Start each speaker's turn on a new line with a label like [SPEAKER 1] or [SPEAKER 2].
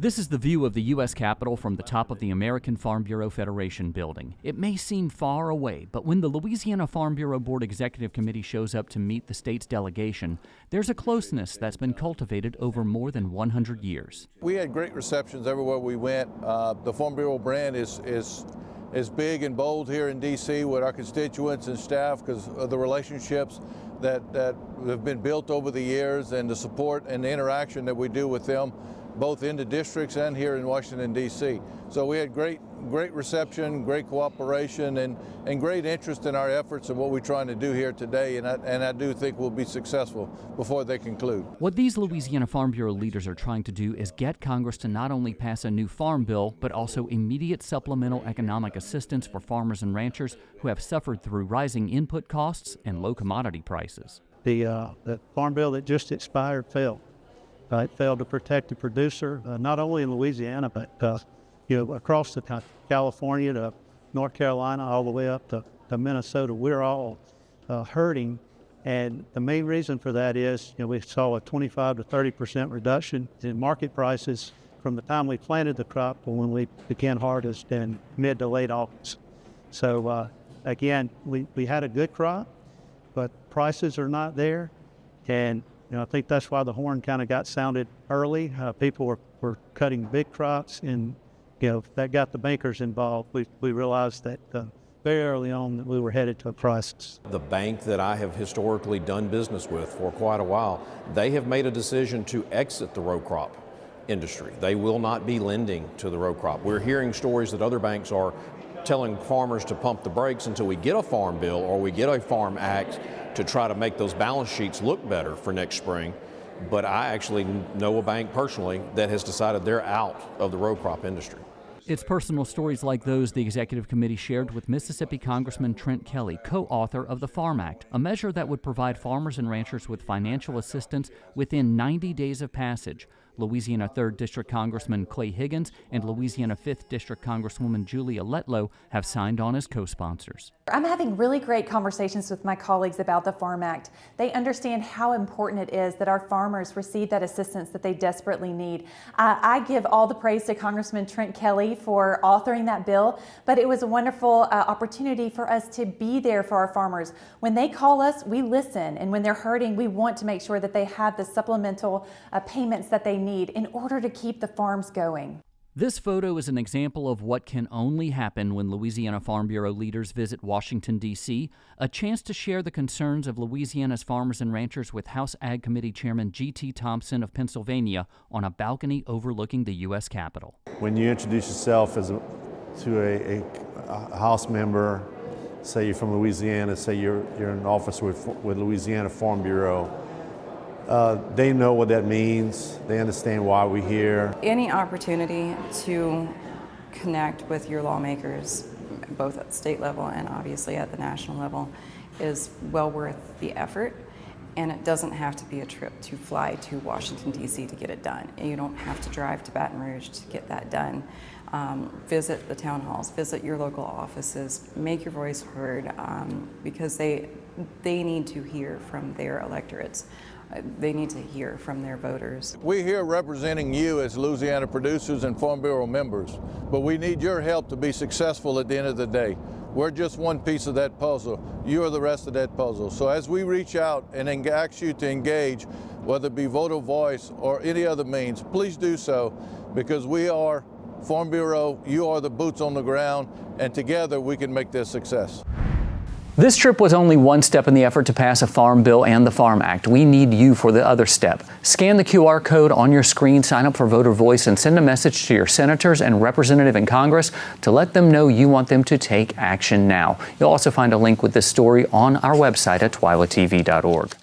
[SPEAKER 1] This is the view of the U.S. Capitol from the top of the American Farm Bureau Federation building. It may seem far away, but when the Louisiana Farm Bureau Board Executive Committee shows up to meet the state's delegation, there's a closeness that's been cultivated over more than 100 years.
[SPEAKER 2] We had great receptions everywhere we went. The Farm Bureau brand is big and bold here in D.C. with our constituents and staff because of the relationships that have been built over the years and the support and the interaction that we do with them, both in the districts and here in Washington, D.C. So we had great reception, great cooperation, and great interest in our efforts and what we're trying to do here today, and I do think we'll be successful before they conclude.
[SPEAKER 1] What these Louisiana Farm Bureau leaders are trying to do is get Congress to not only pass a new farm bill, but also immediate supplemental economic assistance for farmers and ranchers who have suffered through rising input costs and low commodity prices.
[SPEAKER 3] The farm bill that just expired failed. It failed to protect the producer, not only in Louisiana, but across the California to North Carolina, all the way up to Minnesota. We're all hurting, and the main reason for that is we saw a 25 to 30% reduction in market prices from the time we planted the crop to when we began harvest in mid to late August. So again, we had a good crop, but prices are not there, and I think that's why the horn kind of got sounded early. People were cutting big crops, and that got the bankers involved. We realized that very early on that we were headed to a crisis.
[SPEAKER 4] The bank that I have historically done business with for quite a while, they have made a decision to exit the row crop industry. They will not be lending to the row crop. We're hearing stories that other banks are telling farmers to pump the brakes until we get a farm bill or we get a farm act to try to make those balance sheets look better for next spring. But I actually know a bank personally that has decided they're out of the row crop industry.
[SPEAKER 1] It's personal stories like those the Executive Committee shared with Mississippi Congressman Trent, co-author of the Farm Act, a measure that would provide farmers and ranchers with financial assistance within 90 days of passage. Louisiana 3rd District Congressman Clay Higgins and Louisiana 5th District Congresswoman Julia Letlow have signed on as co-sponsors.
[SPEAKER 5] I'm having really great conversations with my colleagues about the Farm Act. They understand how important it is that our farmers receive that assistance that they desperately need. I give all the praise to Congressman Trent Kelly for authoring that bill, but it was a wonderful opportunity for us to be there for our farmers. When they call us, we listen, and when they're hurting, we want to make sure that they have the supplemental payments that they need in order to keep the farms going.
[SPEAKER 1] This photo is an example of what can only happen when Louisiana Farm Bureau leaders visit Washington, D.C., a chance to share the concerns of Louisiana's farmers and ranchers with House Ag Committee Chairman G.T. Thompson of Pennsylvania on a balcony overlooking the U.S. Capitol.
[SPEAKER 6] When you introduce yourself to a House member, say you're from Louisiana, say you're an officer with Louisiana Farm Bureau, they know what that means. They understand why we're here.
[SPEAKER 7] Any opportunity to connect with your lawmakers, both at the state level and obviously at the national level, is well worth the effort. And it doesn't have to be a trip to fly to Washington, D.C. to get it done. You don't have to drive to Baton Rouge to get that done. Visit the town halls, visit your local offices, make your voice heard, because they need to hear from their electorates. They need to hear from their voters.
[SPEAKER 2] We're here representing you as Louisiana producers and Farm Bureau members, but we need your help to be successful at the end of the day. We're just one piece of that puzzle. You are the rest of that puzzle. So as we reach out and ask you to engage, whether it be voter voice or any other means, please do so, because we are Farm Bureau, you are the boots on the ground, and together we can make this a success.
[SPEAKER 1] This trip was only one step in the effort to pass a farm bill and the Farm Act. We need you for the other step. Scan the QR code on your screen, sign up for Voter Voice, and send a message to your senators and representative in Congress to let them know you want them to take action now. You'll also find a link with this story on our website at twilatv.org.